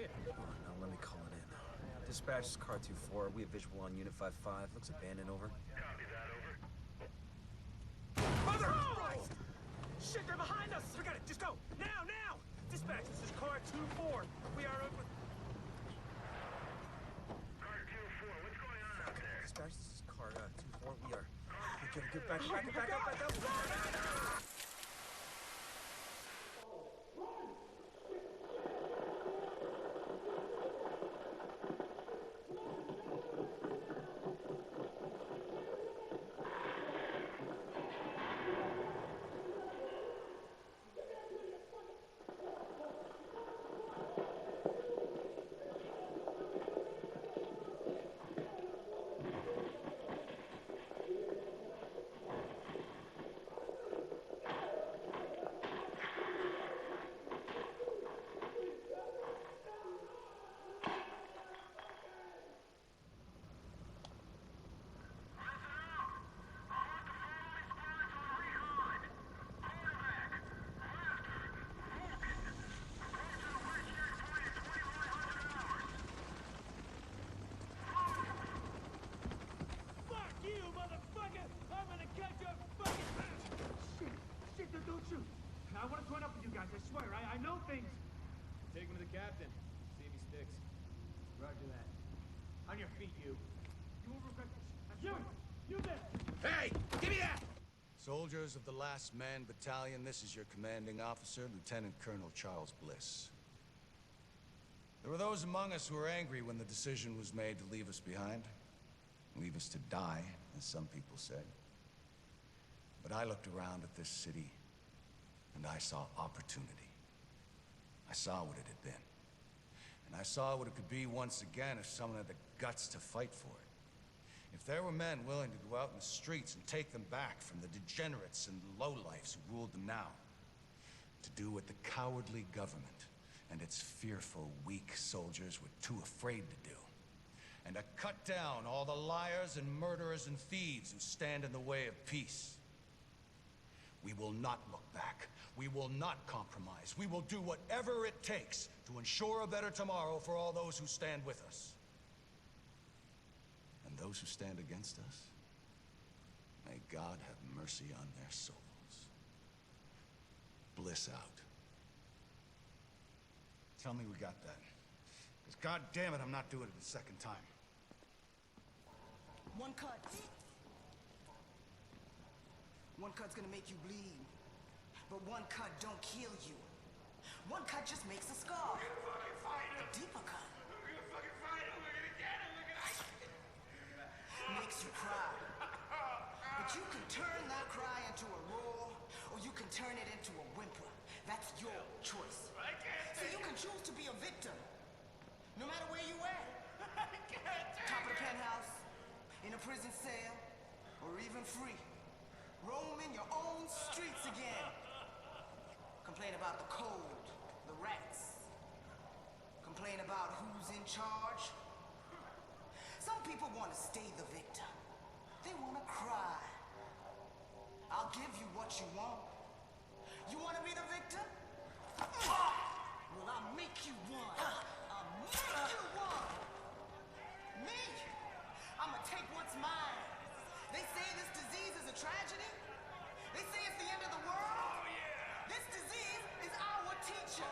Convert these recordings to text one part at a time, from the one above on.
Now let me call it in. Dispatch is car 2-4. We have visual on Unit 5-5. Looks abandoned, over. Copy that, over. Mother Christ! Shit, they're behind us! Forget it, just go! Now, now! Dispatch, this is car 2-4. We are open. Car 2-4, what's going on out there? Dispatch, this is car 2-4. We are... Get back up! I want to join up with you guys, I swear. I know things. Take him to the captain. See if he sticks. Roger that. On your feet, you. You will regret this. You there! Hey! Give me that! Soldiers of the Last Man Battalion, this is your commanding officer, Lieutenant Colonel Charles Bliss. There were those among us who were angry when the decision was made to leave us behind. Leave us to die, as some people said. But I looked around at this city, and I saw opportunity. I saw what it had been. And I saw what it could be once again if someone had the guts to fight for it. If there were men willing to go out in the streets and take them back from the degenerates and the lowlifes who ruled them now, to do what the cowardly government and its fearful, weak soldiers were too afraid to do, and to cut down all the liars and murderers and thieves who stand in the way of peace. We will not look back. We will not compromise. We will do whatever it takes to ensure a better tomorrow for all those who stand with us. And those who stand against us, may God have mercy on their souls. Bliss out. Tell me we got that. Because God damn it, I'm not doing it a second time. One cut. One cut's gonna make you bleed. But one cut don't kill you. One cut just makes a scar. We're gonna fucking fight him! A deeper cut. We're gonna fucking fight him! We're gonna get him! We're gonna... Makes you cry. But you can turn that cry into a roar, or you can turn it into a whimper. That's your choice. I can't So take you it. can choose to be a victim, no matter where you at. I can't take Top of the it. penthouse, in a prison cell, or even free. Roaming your own streets again. Complain about the cold, the rats. Complain about who's in charge. Some people want to stay the victim. They want to cry. I'll give you what you want. You want to be the victim? Well, I'll make you one. I'll make you one. Me? I'm gonna take what's mine. They say this disease is a tragedy. They say it's the end of the world. Oh, yeah! This disease is our teacher.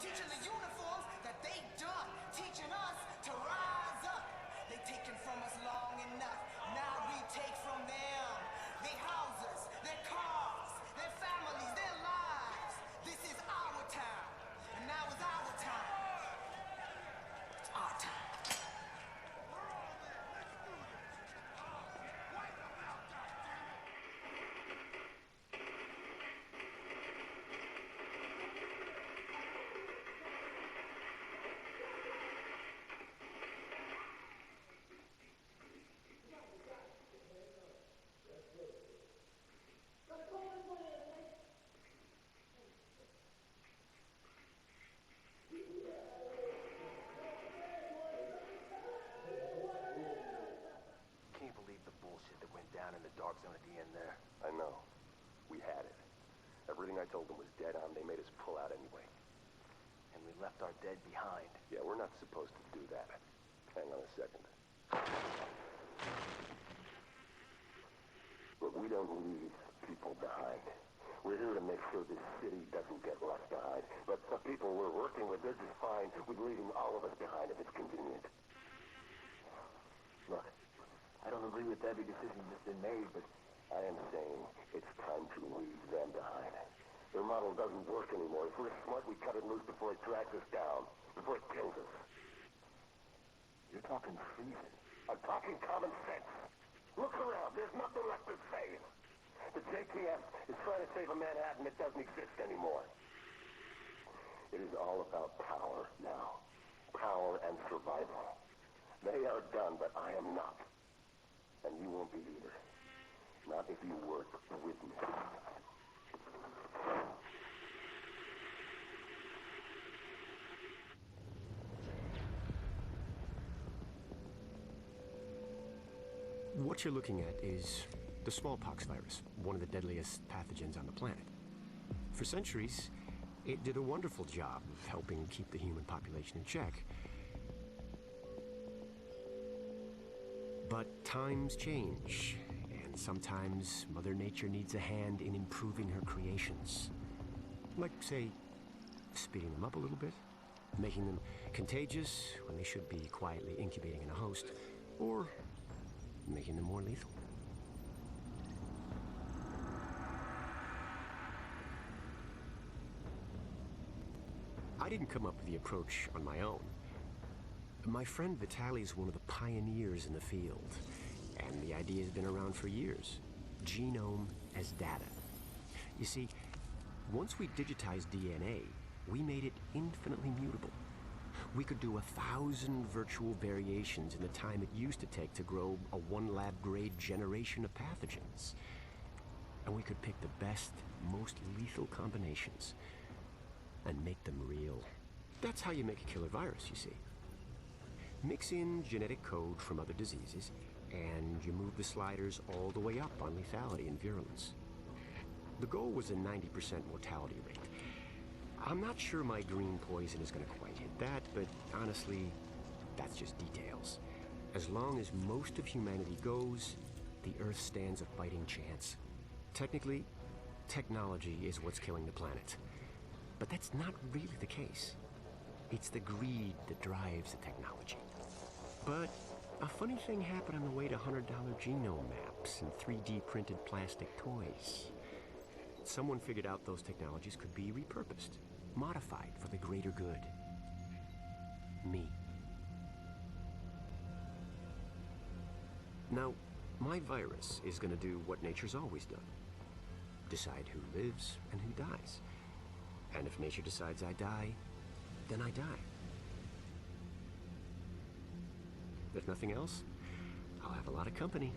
Teaching the uniforms that they done. Teaching us to rise up. They taken from us long enough. Now we take from them. Their houses, their cars, their families, their lives. This is our time. And now is our time. It's our time. Can't believe the bullshit that went down in the dark zone at the end there. I know. We had it. Everything I told them was dead on. They made us pull out anyway. And we we left our dead behind. Yeah, we're not supposed to do that. Hang on a second. Look, we don't leave people behind. We're here to make sure this city doesn't get left behind. But the people we're working with, they're just fine with leaving all of us behind if it's convenient. Look, I don't agree with every decision that's been made, but I am saying it's time to leave them behind. Their model doesn't work anymore. If we're smart, we cut it loose before it drags us down, before it kills us. you're talking treason. I'm talking common sense. Look around. There's nothing left to save. The JTF is trying to save a Manhattan that doesn't exist anymore. It is all about power now. Power and survival. They are done, but I am not. And you won't be either. Not if you work with me. What you're looking at is the smallpox virus, one of the deadliest pathogens on the planet. For centuries, it did a wonderful job of helping keep the human population in check. But times change, and sometimes Mother Nature needs a hand in improving her creations. Like, say, speeding them up a little bit, making them contagious when they should be quietly incubating in a host, or making them more lethal. I didn't come up with the approach on my own. My friend Vitaly is one of the pioneers in the field, and the idea has been around for years. Genome as data. You see, once we digitized DNA, we made it infinitely mutable. We could do 1,000 virtual variations in the time it used to take to grow a 1 lab-grade generation of pathogens. And we could pick the best, most lethal combinations and make them real. That's how you make a killer virus, you see. Mix in genetic code from other diseases, and you move the sliders all the way up on lethality and virulence. The goal was a 90% mortality rate. I'm not sure my green poison is going to quite hit that, but honestly, that's just details. As long as most of humanity goes, the Earth stands a fighting chance. Technically, technology is what's killing the planet. But that's not really the case. It's the greed that drives the technology. But a funny thing happened on the way to $100 genome maps and 3D printed plastic toys. Someone figured out those technologies could be repurposed, modified for the greater good. Me. Now, my virus is going to do what nature's always done. Decide who lives and who dies. And if nature decides I die, then I die. If nothing else, I'll have a lot of company.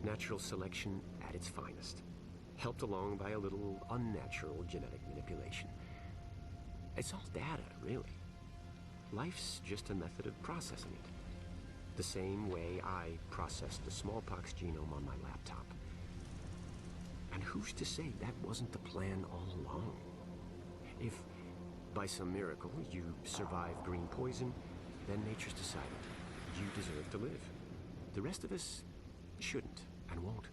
Natural selection at its finest, helped along by a little unnatural genetic manipulation. It's all data, really. Life's just a method of processing it. The same way I processed the smallpox genome on my laptop. And who's to say that wasn't the plan all along? If, by some miracle, you survive green poison, then nature's decided you deserve to live. The rest of us shouldn't and won't.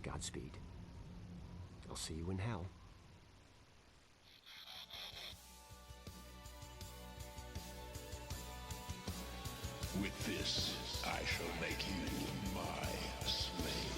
Godspeed. I'll see you in hell. With this, I shall make you my slave.